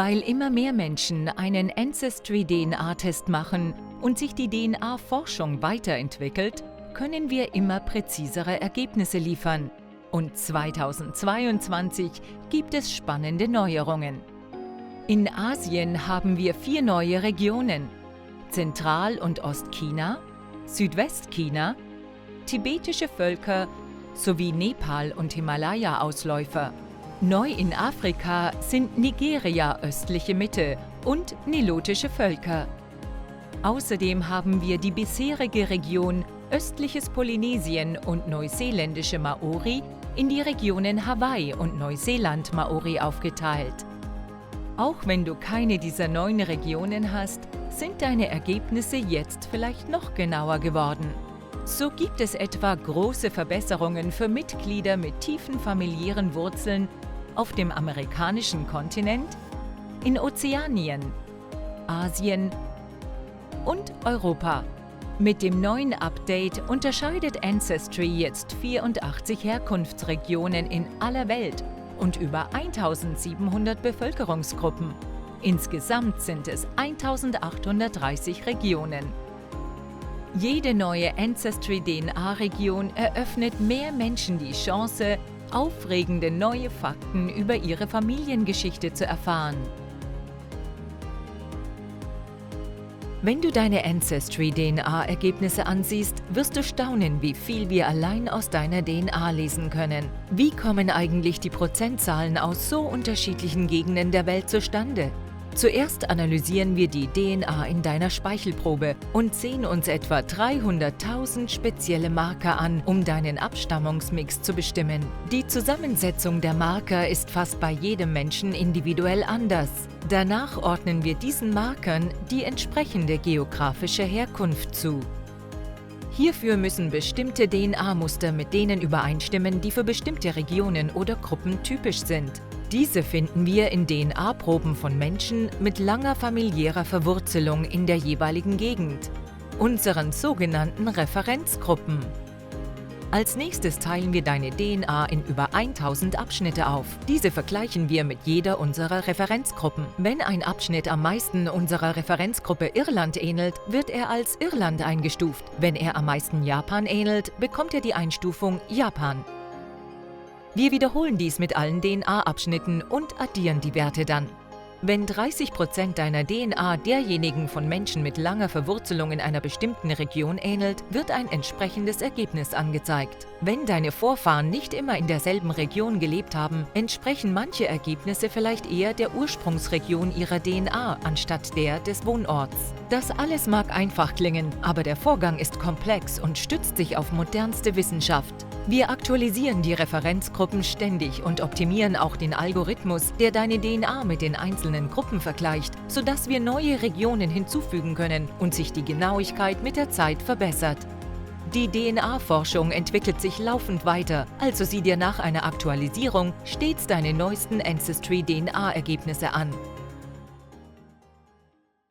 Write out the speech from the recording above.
Weil immer mehr Menschen einen Ancestry-DNA-Test machen und sich die DNA-Forschung weiterentwickelt, können wir immer präzisere Ergebnisse liefern. Und 2022 gibt es spannende Neuerungen. In Asien haben wir 4 neue Regionen: Zentral- und Ostchina, Südwestchina, tibetische Völker sowie Nepal- und Himalaya-Ausläufer. Neu in Afrika sind Nigeria, östliche Mitte und nilotische Völker. Außerdem haben wir die bisherige Region östliches Polynesien und neuseeländische Maori in die Regionen Hawaii und Neuseeland Maori aufgeteilt. Auch wenn du keine dieser 9 Regionen hast, sind deine Ergebnisse jetzt vielleicht noch genauer geworden. So gibt es etwa große Verbesserungen für Mitglieder mit tiefen familiären Wurzeln auf dem amerikanischen Kontinent, in Ozeanien, Asien und Europa. Mit dem neuen Update unterscheidet Ancestry jetzt 84 Herkunftsregionen in aller Welt und über 1700 Bevölkerungsgruppen. Insgesamt sind es 1830 Regionen. Jede neue Ancestry-DNA-Region eröffnet mehr Menschen die Chance, aufregende neue Fakten über ihre Familiengeschichte zu erfahren. Wenn du deine Ancestry-DNA-Ergebnisse ansiehst, wirst du staunen, wie viel wir allein aus deiner DNA lesen können. Wie kommen eigentlich die Prozentzahlen aus so unterschiedlichen Gegenden der Welt zustande? Zuerst analysieren wir die DNA in deiner Speichelprobe und sehen uns etwa 300.000 spezielle Marker an, um deinen Abstammungsmix zu bestimmen. Die Zusammensetzung der Marker ist fast bei jedem Menschen individuell anders. Danach ordnen wir diesen Markern die entsprechende geografische Herkunft zu. Hierfür müssen bestimmte DNA-Muster mit denen übereinstimmen, die für bestimmte Regionen oder Gruppen typisch sind. Diese finden wir in DNA-Proben von Menschen mit langer familiärer Verwurzelung in der jeweiligen Gegend, unseren sogenannten Referenzgruppen. Als nächstes teilen wir deine DNA in über 1000 Abschnitte auf. Diese vergleichen wir mit jeder unserer Referenzgruppen. Wenn ein Abschnitt am meisten unserer Referenzgruppe Irland ähnelt, wird er als Irland eingestuft. Wenn er am meisten Japan ähnelt, bekommt er die Einstufung Japan. Wir wiederholen dies mit allen DNA-Abschnitten und addieren die Werte dann. Wenn 30% deiner DNA derjenigen von Menschen mit langer Verwurzelung in einer bestimmten Region ähnelt, wird ein entsprechendes Ergebnis angezeigt. Wenn deine Vorfahren nicht immer in derselben Region gelebt haben, entsprechen manche Ergebnisse vielleicht eher der Ursprungsregion ihrer DNA anstatt der des Wohnorts. Das alles mag einfach klingen, aber der Vorgang ist komplex und stützt sich auf modernste Wissenschaft. Wir aktualisieren die Referenzgruppen ständig und optimieren auch den Algorithmus, der deine DNA mit den einzelnen Gruppen vergleicht, sodass wir neue Regionen hinzufügen können und sich die Genauigkeit mit der Zeit verbessert. Die DNA-Forschung entwickelt sich laufend weiter, also sieh dir nach einer Aktualisierung stets deine neuesten Ancestry-DNA-Ergebnisse an.